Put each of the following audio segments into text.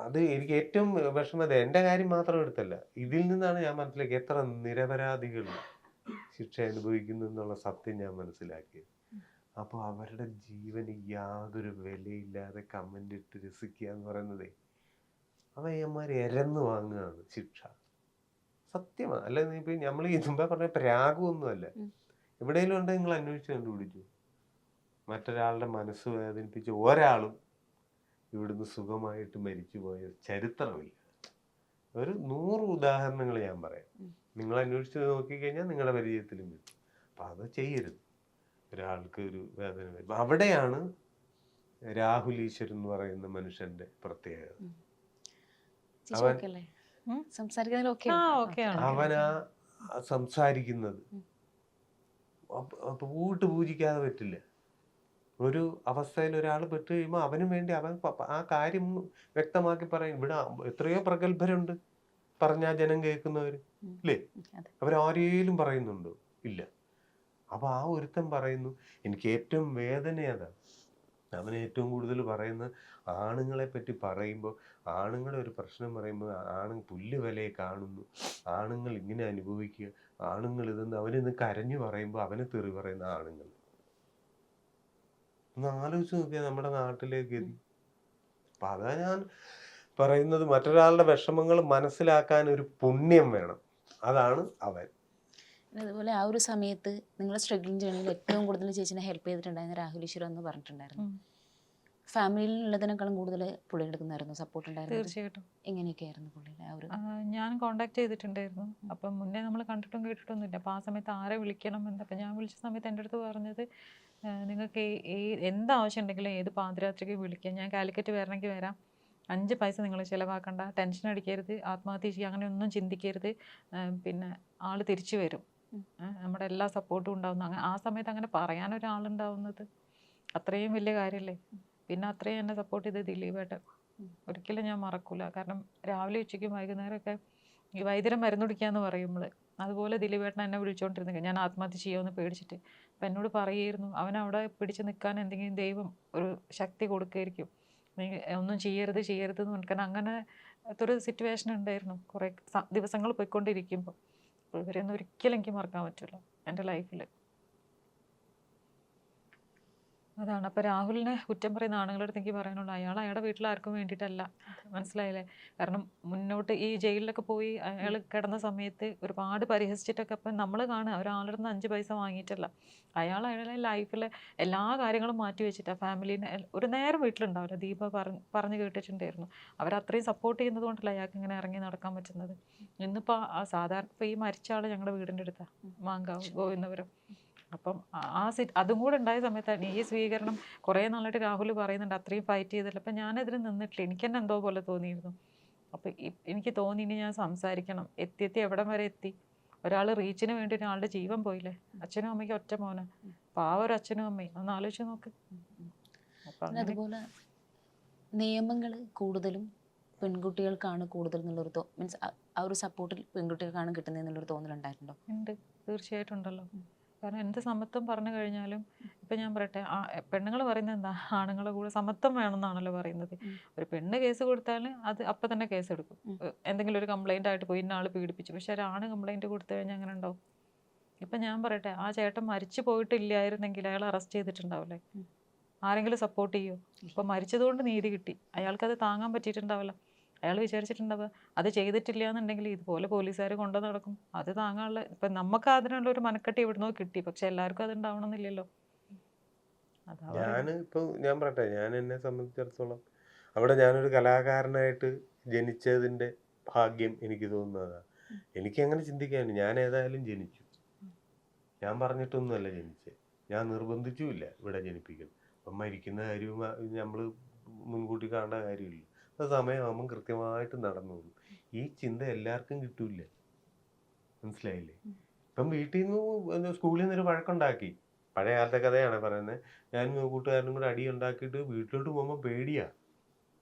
അത് എനിക്ക് ഏറ്റവും വിഷമത എൻ്റെ കാര്യം മാത്രം എടുത്തല്ല. ഇതിൽ നിന്നാണ് ഞാൻ മനസ്സിലാക്കിയത് എത്ര നിരപരാധികൾ ശിക്ഷ അനുഭവിക്കുന്നു എന്നുള്ള സത്യം ഞാൻ മനസ്സിലാക്കിയത്. അപ്പോൾ അവരുടെ ജീവന് യാതൊരു വിലയില്ലാതെ കമന്റ് ഇട്ട് രസിക്കുക എന്ന് പറയുന്നതേ, അവന്മാർ എരന്ന് വാങ്ങുകയാണ് ശിക്ഷ. സത്യമാണ്. അല്ല ഇപ്പൊ നമ്മൾ ഈ മുമ്പേ പറഞ്ഞ പ്രാഗൊന്നുമല്ല. എവിടെയെങ്കിലും ഉണ്ടെങ്കിൽ നിങ്ങൾ അന്വേഷിച്ച് കണ്ടുപിടിച്ചു. മറ്റൊരാളുടെ മനസ്സ് വേദനിപ്പിച്ച ഒരാളും ഇവിടുന്ന് സുഖമായിട്ട് മരിച്ചുപോയ ചരിത്രമില്ല. ഒരു 100 ഉദാഹരണങ്ങൾ ഞാൻ പറയാം. നിങ്ങൾ അന്വേഷിച്ച് നോക്കിക്കഴിഞ്ഞാൽ നിങ്ങളുടെ പരിചയത്തിലും കിട്ടും. അപ്പം അത് ചെയ്യരുത്. ഒരാൾക്ക് ഒരു വേദന വരുമ്പോൾ അവിടെയാണ് രാഹുൽ ഈശ്വർ എന്ന് പറയുന്ന മനുഷ്യന്റെ പ്രത്യേകത. അവൻ അവനാ സംസാരിക്കുന്നത് പൂട്ട് പൂജിക്കാതെ പറ്റില്ല. ഒരു അവസ്ഥയിൽ ഒരാൾ പെട്ട് കഴിയുമ്പോൾ അവന് വേണ്ടി അവൻ ആ കാര്യം വ്യക്തമാക്കി പറയും. ഇവിടെ എത്രയോ പ്രഗത്ഭരുണ്ട് പറഞ്ഞാൽ ജനം കേൾക്കുന്നവർ ഇല്ലേ? അവരാരേലും പറയുന്നുണ്ടോ? ഇല്ല. അപ്പൊ ആ ഒരുത്തൻ പറയുന്നു. എനിക്ക് ഏറ്റവും വേദന അതാണ്. അവൻ ഏറ്റവും കൂടുതൽ പറയുന്ന ആണുങ്ങളെ പറ്റി പറയുമ്പോൾ, ആണുങ്ങളെ ഒരു പ്രശ്നം പറയുമ്പോൾ പുല്ല് വിലയെ കാണുന്നു, ആണുങ്ങൾ ഇങ്ങനെ അനുഭവിക്കുക, ആണുങ്ങൾ ഇതെന്ന് അവനിന്ന് കരഞ്ഞു പറയുമ്പോൾ അവനെ തെറി പറയുന്ന ആണുങ്ങൾ. ഒന്ന് ആലോചിച്ച് നോക്കിയാൽ നമ്മുടെ നാട്ടിലേക്ക് എത്തി. അപ്പൊ അതാ ഞാൻ പറയുന്നത്, മറ്റൊരാളുടെ വിഷമങ്ങൾ മനസ്സിലാക്കാൻ ഒരു പുണ്യം വേണം. അതാണ് അവൻ. അതുപോലെ ആ ഒരു സമയത്ത് നിങ്ങൾ സ്ട്രഗ്ലിംഗ് ജേണിയിൽ ഏറ്റവും കൂടുതൽ ചേച്ചിനെ ഹെൽപ്പ് ചെയ്തിട്ടുണ്ടായിരുന്ന രാഹുൽ ഈശ്വർ എന്ന് പറഞ്ഞിട്ടുണ്ടായിരുന്നു. ഫാമിലിയിലുള്ളതിനേക്കാളും കൂടുതൽ പുള്ളി എടുക്കുന്നായിരുന്നു, സപ്പോർട്ട് ഉണ്ടായിരുന്നു. തീർച്ചയായിട്ടും. എങ്ങനെയൊക്കെയായിരുന്നു പുള്ളിയുടെ ആ ഒരു? ഞാൻ കോണ്ടാക്ട് ചെയ്തിട്ടുണ്ടായിരുന്നു. അപ്പം മുന്നേ നമ്മൾ കണ്ടിട്ടും കേട്ടിട്ടൊന്നുമില്ല. അപ്പോൾ ആ സമയത്ത് ആരെ വിളിക്കണം എന്ന്, അപ്പം ഞാൻ വിളിച്ച സമയത്ത് എൻ്റെ അടുത്ത് പറഞ്ഞത്, നിങ്ങൾക്ക് എന്താവശ്യം ഉണ്ടെങ്കിലും ഏത് പാതിരാത്രിക്ക് വിളിക്കാം, ഞാൻ കാലിക്കറ്റ് വരണമെങ്കിൽ വരാം, 5 പൈസ നിങ്ങൾ ചിലവാക്കണ്ട, ടെൻഷൻ അടിക്കരുത്, ആത്മഹത്യ ചെയ്യുക അങ്ങനെ ഒന്നും ചിന്തിക്കരുത്, പിന്നെ ആൾ തിരിച്ചു വരും, നമ്മുടെ എല്ലാ സപ്പോർട്ടും ഉണ്ടാവുന്നു. അങ്ങനെ ആ സമയത്ത് അങ്ങനെ പറയാനൊരാളുണ്ടാവുന്നത് അത്രയും വലിയ കാര്യമല്ലേ. പിന്നെ അത്രയും എന്നെ സപ്പോർട്ട് ചെയ്ത് ദിലീപേട്ടൻ ഒരിക്കലും ഞാൻ മറക്കൂല. കാരണം രാവിലെ ഉച്ചയ്ക്കും വൈകുന്നേരമൊക്കെ ഈ വൈദ്യുതി മരുന്ന് കുടിക്കാന്ന് പറയുമ്പോൾ അതുപോലെ ദിലീപേട്ടൻ എന്നെ വിളിച്ചുകൊണ്ടിരുന്നത്, ഞാൻ ആത്മഹത്യ ചെയ്യുമെന്ന് പേടിച്ചിട്ട്. അപ്പം എന്നോട് പറയുമായിരുന്നു, അവനവിടെ പിടിച്ച് നിൽക്കാൻ എന്തെങ്കിലും ദൈവം ഒരു ശക്തി കൊടുക്കുമായിരിക്കും, നീ ഒന്നും ചെയ്യരുത് ചെയ്യരുത് എന്ന് പറഞ്ഞാൽ. അങ്ങനെ ഒരു സിറ്റുവേഷൻ ഉണ്ടായിരുന്നു കുറേ ദിവസങ്ങൾ പോയിക്കൊണ്ടിരിക്കുമ്പോൾ. ഇവരെയൊന്നും ഒരിക്കലും എനിക്ക് മറക്കാൻ പറ്റില്ല എൻ്റെ ലൈഫിൽ. അതാണ്. അപ്പോൾ രാഹുലിനെ കുറ്റം പറയുന്ന ആണുങ്ങളുടെ അടുത്ത് എനിക്ക് പറയാനുള്ളൂ, അയാളുടെ വീട്ടിൽ ആർക്കും വേണ്ടിയിട്ടല്ല, മനസ്സിലായില്ലേ? കാരണം മുന്നോട്ട് ഈ ജയിലിലൊക്കെ പോയി അയാൾ കിടന്ന സമയത്ത് ഒരുപാട് പരിഹസിച്ചിട്ടൊക്കെ അപ്പം നമ്മൾ കാണുക, ഒരാളുടെ നിന്ന് 5 പൈസ വാങ്ങിയിട്ടല്ല. അയാളുടെ ലൈഫിലെ എല്ലാ കാര്യങ്ങളും മാറ്റി വെച്ചിട്ടാണ് ഫാമിലീനെ ഒരു നേരം വീട്ടിലുണ്ടാവില്ല. ദീപ പറഞ്ഞു കേട്ടിട്ടുണ്ടായിരുന്നു. അവരത്രയും സപ്പോർട്ട് ചെയ്യുന്നത് കൊണ്ടല്ല അയാൾക്ക് ഇങ്ങനെ ഇറങ്ങി നടക്കാൻ പറ്റുന്നത്. ഇന്നിപ്പോൾ സാധാരണ ഇപ്പോൾ ഈ മരിച്ച ആൾ ഞങ്ങളുടെ വീടിൻ്റെ അടുത്താണ്, മാങ്കാവ് ഗോവിന്ദപുരം. അപ്പം അതും കൂടെ ഉണ്ടായ സമയത്താണ് ഈ സ്വീകരണം. കുറേ നാളായിട്ട് രാഹുൽ പറയുന്നുണ്ട് അത്രയും ഫൈറ്റ് ചെയ്തില്ല. അപ്പം ഞാനതിന് നിന്നിട്ടില്ല, എനിക്ക് തന്നെ എന്തോ പോലെ തോന്നിയിരുന്നു. അപ്പം എനിക്ക് തോന്നി ഇനി ഞാൻ സംസാരിക്കണം. എത്തി എവിടം വരെ എത്തി. ഒരാൾ റീച്ചിന് വേണ്ടി ഒരാളുടെ ജീവൻ പോയില്ലേ. അച്ഛനും അമ്മയ്ക്കും ഒറ്റ മോന്, ഒരു അച്ഛനും അമ്മയും ഒന്ന് ആലോചിച്ച് നോക്ക്. അതുപോലെ നിയമങ്ങൾ കൂടുതലും പെൺകുട്ടികൾക്കാണ് കൂടുതൽ എന്നുള്ളൊരു മീൻസ് ആ ഒരു സപ്പോർട്ടിൽ പെൺകുട്ടികൾക്കാണ് കിട്ടുന്നതെന്നുള്ളൊരു തോന്നലുണ്ടായിട്ടുണ്ടോ? ഉണ്ട്, തീർച്ചയായിട്ടും ഉണ്ടല്ലോ. കാരണം എന്ത് സമത്വം പറഞ്ഞു കഴിഞ്ഞാലും ഇപ്പം ഞാൻ പറയട്ടെ, പെണ്ണുങ്ങൾ പറയുന്നത് എന്താ, ആണുങ്ങളുടെ കൂടെ സമത്വം വേണമെന്നാണല്ലോ പറയുന്നത്. ഒരു പെണ്ണ് കേസ് കൊടുത്താൽ അത് അപ്പം തന്നെ കേസ് എടുക്കും, എന്തെങ്കിലും ഒരു കംപ്ലൈൻ്റ് ആയിട്ട് പോയി ഇന്ന ആൾ പീഡിപ്പിച്ചു. പക്ഷെ ഒരാണ് കംപ്ലൈൻറ്റ് കൊടുത്തു കഴിഞ്ഞാൽ അങ്ങനെ ഉണ്ടാവും. ഇപ്പം ഞാൻ പറയട്ടെ, ആ ചേട്ടൻ മരിച്ചു പോയിട്ടില്ലായിരുന്നെങ്കിൽ അയാൾ അറസ്റ്റ് ചെയ്തിട്ടുണ്ടാവില്ലേ? ആരെങ്കിലും സപ്പോർട്ട് ചെയ്യുമോ? ഇപ്പം മരിച്ചതുകൊണ്ട് നീതി കിട്ടി, അയാൾക്കത് താങ്ങാൻ പറ്റിയിട്ടുണ്ടാവില്ല. അയാൾ വിചാരിച്ചിട്ടുണ്ടാവുക അത് ചെയ്തിട്ടില്ല എന്നുണ്ടെങ്കിൽ ഇതുപോലെ പോലീസുകാർ കൊണ്ടു നടക്കും, അത് താങ്ങാനുള്ള. ഇപ്പം നമുക്ക് അതിനുള്ള ഒരു മനക്കെട്ടി എവിടുന്നോ കിട്ടി, പക്ഷെ എല്ലാവർക്കും അത് ഉണ്ടാവണമെന്നില്ലല്ലോ. ഞാൻ പറയട്ടെ, ഞാൻ എന്നെ സംബന്ധിച്ചിടത്തോളം അവിടെ ഞാനൊരു കലാകാരനായിട്ട് ജനിച്ചതിൻ്റെ ഭാഗ്യം എനിക്ക് തോന്നുന്നതാണ്. എനിക്കങ്ങനെ ചിന്തിക്കാനുണ്ട്. ഞാൻ ഏതായാലും ജനിച്ചു, ഞാൻ പറഞ്ഞിട്ടൊന്നുമല്ല ജനിച്ചത്, ഞാൻ നിർബന്ധിച്ചുമില്ല ഇവിടെ ജനിപ്പിക്കുന്നത്. അപ്പം മരിക്കുന്ന കാര്യവും നമ്മൾ മുൻകൂട്ടി കാണേണ്ട കാര്യമില്ല. അത് സമയമാകുമ്പം കൃത്യമായിട്ട് നടന്നു പോകും. ഈ ചിന്ത എല്ലാവർക്കും കിട്ടൂല, മനസ്സിലായില്ലേ? ഇപ്പം വീട്ടിൽ നിന്ന് സ്കൂളിൽ നിന്നൊരു വഴക്കുണ്ടാക്കി, പഴയ കാലത്തെ കഥയാണ് പറയുന്നത്. ഞാനും കൂട്ടുകാരനും കൂടെ അടി ഉണ്ടാക്കിയിട്ട് വീട്ടിലോട്ട് പോകുമ്പോൾ പേടിയാ.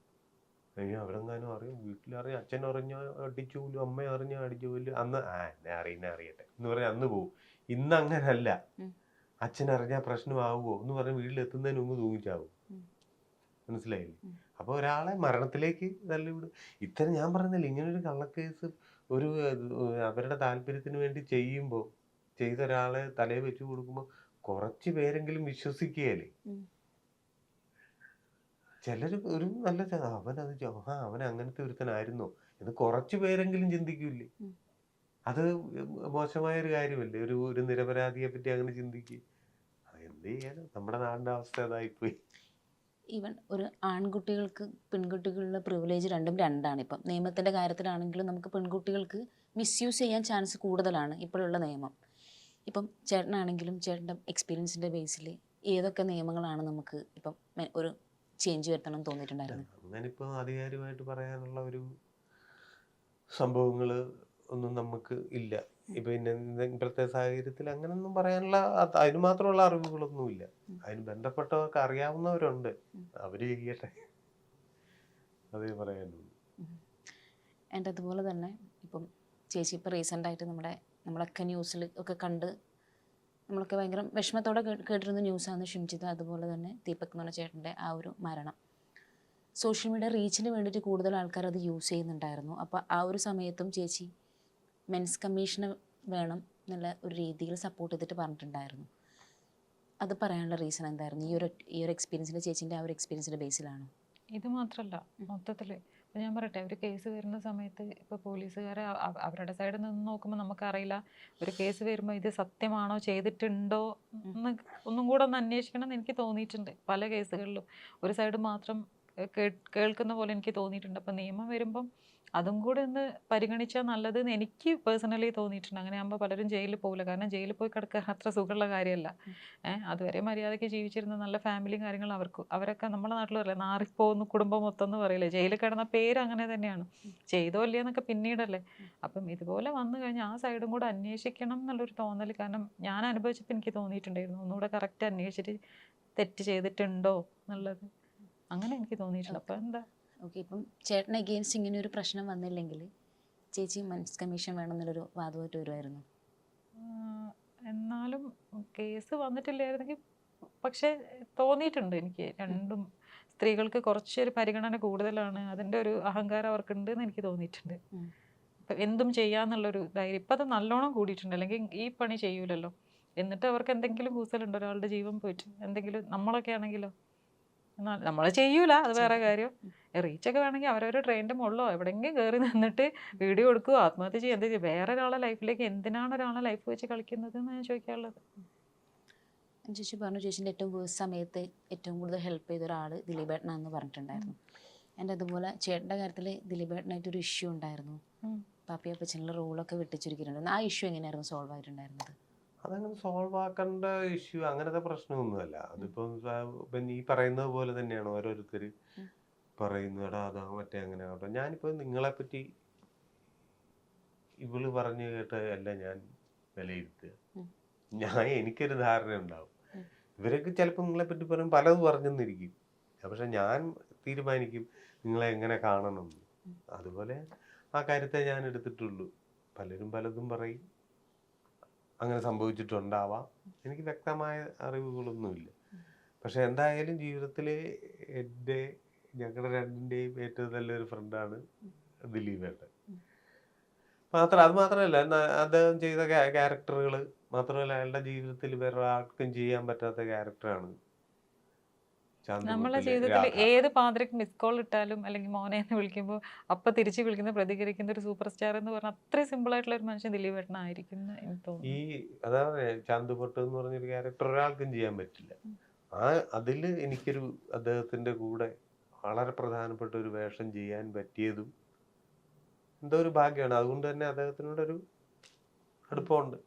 അവിടെ എങ്ങാനും അറിയും, വീട്ടിലറിയാം, അച്ഛൻ അറിഞ്ഞ അടിച്ചു പോലും, അമ്മ അറിഞ്ഞ അടിച്ചു പോലും, അന്ന് എന്നെ അറിയട്ടെ എന്ന് പറഞ്ഞാൽ അന്ന് പോവും. ഇന്ന് അങ്ങനല്ല. അച്ഛൻ അറിഞ്ഞാൽ പ്രശ്നമാവുമോ എന്ന് പറഞ്ഞ് വീട്ടിലെത്തുന്നതിന് മുമ്പ് തൂങ്ങിച്ചാവും, മനസ്സിലായില്ലേ? അപ്പോൾ ഒരാളെ മരണത്തിലേക്ക് തള്ളിവിടും. ഇത്തരം ഞാൻ പറയുന്നില്ല, ഇങ്ങനൊരു കള്ളക്കേസ് ഒരു അവരുടെ താല്പര്യത്തിന് വേണ്ടി ചെയ്യുമ്പോൾ, ചെയ്ത ഒരാളെ തലയിൽ വെച്ച് കൊടുക്കുമ്പോൾ കുറച്ച് പേരെങ്കിലും വിശ്വസിക്കുകയല്ലേ. ഉം. ചിലർ ഒരു നല്ല അവൻ അങ്ങനത്തെ ഒരുത്തനായിരുന്നോ എന്ന് കുറച്ച് പേരെങ്കിലും ചിന്തിക്കൂലേ. ഉം. അത് മോശമായ ഒരു കാര്യമല്ലേ, ഒരു ഒരു നിരപരാധിയെ പറ്റി അങ്ങനെ ചിന്തിക്കുക. എന്ത് ചെയ്യാനാ, നമ്മുടെ നാടിന്റെ അവസ്ഥ അതായിപ്പോയി. ഈവൻ ഒരു ആൺകുട്ടികൾക്ക് പെൺകുട്ടികളുടെ പ്രിവിലേജ് രണ്ടും രണ്ടാണ്. ഇപ്പം നിയമത്തിൻ്റെ കാര്യത്തിലാണെങ്കിലും നമുക്ക് പെൺകുട്ടികൾക്ക് മിസ്യൂസ് ചെയ്യാൻ ചാൻസ് കൂടുതലാണ് ഇപ്പോഴുള്ള നിയമം. ഇപ്പം ചേട്ടനാണെങ്കിലും ചേട്ടൻ്റെ എക്സ്പീരിയൻസിൻ്റെ ബേസിൽ ഏതൊക്കെ നിയമങ്ങളാണ് നമുക്ക് ഇപ്പം ഒരു ചേഞ്ച് വരുത്തണം എന്ന് തോന്നിയിട്ടുണ്ടായിരുന്നത്? അങ്ങനെ ഇപ്പോൾ ആധികാരികമായിട്ട് പറയാനുള്ള ഒരു സംഭവങ്ങൾ ഒന്നും നമുക്ക് ഇല്ല. ഇപ്പൊ ഇപ്പോഴത്തെ സാഹചര്യത്തിൽ അങ്ങനൊന്നും പറയാനുള്ള അതിന് മാത്രമുള്ള അറിവുകളൊന്നുമില്ല. അതിന് ബന്ധപ്പെട്ടവർക്ക് അറിയാവുന്നവരുണ്ട്, അവര് ചെയ്യട്ടെ, അതേ പറയാനുള്ളൂ. ആൻഡ് അതുപോലെ തന്നെ ഇപ്പം ചേച്ചി ഇപ്പോൾ റീസെൻ്റായിട്ട് നമ്മളൊക്കെ ന്യൂസിൽ ഒക്കെ കണ്ട് നമ്മളൊക്കെ ഭയങ്കര വിഷമത്തോടെ കേട്ടിരുന്ന ന്യൂസാണ് ഷിംജിത്ത്, അതുപോലെ തന്നെ ദീപക് എന്ന് പറഞ്ഞ ചേട്ടൻ്റെ ആ ഒരു മരണം. സോഷ്യൽ മീഡിയ റീച്ചിന് വേണ്ടിയിട്ട് കൂടുതൽ ആൾക്കാർ അത് യൂസ് ചെയ്യുന്നുണ്ടായിരുന്നു. അപ്പോൾ ആ ഒരു സമയത്തും ചേച്ചി മെൻസ് കമ്മീഷന് വേണം എന്നുള്ള ഒരു രീതിയിൽ സപ്പോർട്ട് ചെയ്തിട്ട് പറഞ്ഞിട്ടുണ്ടായിരുന്നു. അത് പറയാനുള്ള റീസൺ എന്തായിരുന്നു? ഈ ഒരു എക്സ്പീരിയൻസിൻ്റെ ചേച്ചീൻ്റെ ആ ഒരു എക്സ്പീരിയൻസിൻ്റെ ബേസിലാണോ? ഇത് മാത്രമല്ല, മൊത്തത്തിൽ ഇപ്പം ഞാൻ പറയട്ടെ, ഒരു കേസ് വരുന്ന സമയത്ത് ഇപ്പോൾ പോലീസുകാരെ അവരുടെ സൈഡിൽ നിന്ന് നോക്കുമ്പോൾ നമുക്കറിയില്ല. ഒരു കേസ് വരുമ്പോൾ ഇത് സത്യമാണോ, ചെയ്തിട്ടുണ്ടോ എന്ന് ഒന്നും കൂടെ ഒന്ന് അന്വേഷിക്കണം എന്ന് എനിക്ക് തോന്നിയിട്ടുണ്ട്. പല കേസുകളിലും ഒരു സൈഡ് മാത്രം കേൾക്കുന്ന പോലെ എനിക്ക് തോന്നിയിട്ടുണ്ട്. അപ്പം നിയമം വരുമ്പം അതും കൂടെ ഒന്ന് പരിഗണിച്ചാൽ നല്ലതെന്ന് എനിക്ക് പേഴ്സണലി തോന്നിയിട്ടുണ്ട്. അങ്ങനെ ആകുമ്പോൾ പലരും ജയിലിൽ പോകില്ല. കാരണം ജയിലിൽ പോയി കിടക്കാൻ അത്ര സുഖമുള്ള കാര്യമല്ല. അതുവരെ മര്യാദയ്ക്ക് ജീവിച്ചിരുന്ന നല്ല ഫാമിലിയും കാര്യങ്ങളും അവരൊക്കെ നമ്മുടെ നാട്ടിൽ പറയില്ല, നാറിപ്പോകുന്ന കുടുംബം മൊത്തം എന്ന് പറയില്ലേ. ജയിലിൽ കിടന്ന പേര് അങ്ങനെ തന്നെയാണ്. ചെയ്തോ ഇല്ലേ എന്നൊക്കെ പിന്നീടല്ലേ. അപ്പം ഇതുപോലെ വന്നു കഴിഞ്ഞാൽ ആ സൈഡും കൂടെ അന്വേഷിക്കണം എന്നുള്ളൊരു തോന്നൽ. കാരണം ഞാൻ അനുഭവിച്ചപ്പോൾ എനിക്ക് തോന്നിയിട്ടുണ്ടായിരുന്നു, ഒന്നുകൂടെ കറക്റ്റ് അന്വേഷിച്ചിട്ട് തെറ്റ് ചെയ്തിട്ടുണ്ടോ എന്നുള്ളത് അങ്ങനെ എനിക്ക് തോന്നിയിട്ടുണ്ട്. അപ്പം എന്താ ഓക്കെ, ഇപ്പം ചേട്ടൻ അഗെയിൻസ്റ്റ് ഇങ്ങനെ ഒരു പ്രശ്നം വന്നില്ലെങ്കിൽ ചേച്ചി മെൻസ് കമ്മീഷൻ വേണമെന്നുള്ളൊരു വാദമായിട്ട് വരുമായിരുന്നു? എന്നാലും കേസ് വന്നിട്ടില്ലായിരുന്നെങ്കിൽ പക്ഷേ തോന്നിയിട്ടുണ്ട് എനിക്ക്. രണ്ടും സ്ത്രീകൾക്ക് കുറച്ചൊരു പരിഗണന കൂടുതലാണ്, അതിൻ്റെ ഒരു അഹങ്കാരം അവർക്കുണ്ട് എന്ന് എനിക്ക് തോന്നിയിട്ടുണ്ട്. ഇപ്പം എന്തും ചെയ്യാന്നുള്ളൊരു ധൈര്യം ഇപ്പം അത് നല്ലോണം കൂടിയിട്ടുണ്ട്. അല്ലെങ്കിൽ ഈ പണി ചെയ്യൂലല്ലോ. എന്നിട്ട് അവർക്ക് എന്തെങ്കിലും കൂസലുണ്ട്, ഒരാളുടെ ജീവൻ പോയിട്ട് എന്തെങ്കിലും. നമ്മളൊക്കെ ആണെങ്കിലോ നമ്മൾ ചെയ്യൂല, അത് വേറെ കാര്യം. റീച്ചൊക്കെ വേണമെങ്കിൽ അവരവരുടെ ട്രെയിനിൻ്റെ മുകളിലോ എവിടെയെങ്കിലും കയറി നിന്നിട്ട് വീഡിയോ എടുക്കുക, ആത്മഹത്യ ചെയ്യുക, എന്ത് ചെയ്യും. വേറെ ഒരാളെ ലൈഫിലേക്ക് എന്തിനാണ് ഒരാളെ ലൈഫ് വെച്ച് കളിക്കുന്നത് എന്ന് ഞാൻ ചോദിക്കാനുള്ളത്. ചേച്ചി പറഞ്ഞു ചേച്ചിൻ്റെ ഏറ്റവും വേഴ്സ് സമയത്ത് ഏറ്റവും കൂടുതൽ ഹെൽപ്പ് ചെയ്ത ഒരാൾ ദിലീപേട്ടനാണെന്ന് പറഞ്ഞിട്ടുണ്ടായിരുന്നു. എൻ്റെ അതുപോലെ ചേട്ടൻ്റെ കാര്യത്തിൽ ദിലീപേട്ടനായിട്ടൊരു ഇഷ്യൂ ഉണ്ടായിരുന്നു. പാപ്പിയപ്പച്ചനുള്ള റോളൊക്കെ വെട്ടിച്ചുരുക്കിയിട്ടുണ്ടായിരുന്നു. ആ ഇഷ്യൂ എങ്ങനെയായിരുന്നു സോൾവ് ആയിട്ടുണ്ടായിരുന്നത്? അതങ്ങനെ സോൾവ് ആക്കേണ്ട ഇഷ്യൂ അങ്ങനത്തെ പ്രശ്നമൊന്നുമല്ല. അതിപ്പം ഈ പറയുന്നത് പോലെ തന്നെയാണ് ഓരോരുത്തർ പറയുന്നത്, എടാ അതാ മറ്റേ അങ്ങനെ ആവട്ടെ. ഞാനിപ്പോൾ നിങ്ങളെപ്പറ്റി ഇവള് പറഞ്ഞു കേട്ട അല്ല ഞാൻ വിലയിരുത്തുക. എനിക്കൊരു ധാരണ ഉണ്ടാവും. ഇവരൊക്കെ ചിലപ്പോൾ നിങ്ങളെപ്പറ്റി പറയും, പലതും പറഞ്ഞെന്നിരിക്കും. പക്ഷെ ഞാൻ തീരുമാനിക്കും നിങ്ങളെ എങ്ങനെ കാണണം. അതുപോലെ ആ കാര്യത്തെ ഞാൻ എടുത്തിട്ടുള്ളൂ. പലരും പലതും പറയും, അങ്ങനെ സംഭവിച്ചിട്ടുണ്ടാവാം. എനിക്ക് വ്യക്തമായ അറിവുകളൊന്നുമില്ല. പക്ഷെ എന്തായാലും ജീവിതത്തിൽ ഞങ്ങളുടെ രണ്ടിൻ്റെയും ഏറ്റവും നല്ലൊരു ഫ്രണ്ടാണ് ദിലീപേട്ടൻ. അത് മാത്രമല്ല അദ്ദേഹം ചെയ്ത ക്യാരക്ടറുകൾ മാത്രമല്ല, അയാളുടെ ജീവിതത്തിൽ വേറെ ആർക്കും ചെയ്യാൻ പറ്റാത്ത ക്യാരക്ടറാണ് നമ്മളെ ജീവിതത്തിൽ ഏത് പാതിരക്ക് മിസ് കോൾ ഇട്ടാലും അല്ലെങ്കിൽ മോനെ എന്ന് വിളിക്കുമ്പോൾ അപ്പം തിരിച്ച് വിളിക്കുന്ന പ്രതികരിക്കുന്ന ഒരു സൂപ്പർ സ്റ്റാർ എന്ന് പറഞ്ഞാൽ അത്രയും സിമ്പിൾ ആയിട്ടുള്ള ഒരു മനുഷ്യൻ ദിലീപേട്ടനായിരിക്കും എന്ന് എനിക്ക് തോന്നുന്നു. അതാണ് ചാന്തുപൊട്ട് എന്ന് പറഞ്ഞൊരു ക്യാരക്ടർ ഒരാൾക്കും ചെയ്യാൻ പറ്റില്ല. അതിൽ എനിക്കൊരു അദ്ദേഹത്തിന്റെ കൂടെ വളരെ പ്രധാനപ്പെട്ട ഒരു വേഷം ചെയ്യാൻ പറ്റിയതും എന്തോ ഒരു ഭാഗ്യമാണ്. അതുകൊണ്ട് തന്നെ അദ്ദേഹത്തിനോടൊരു അടുപ്പമുണ്ട്.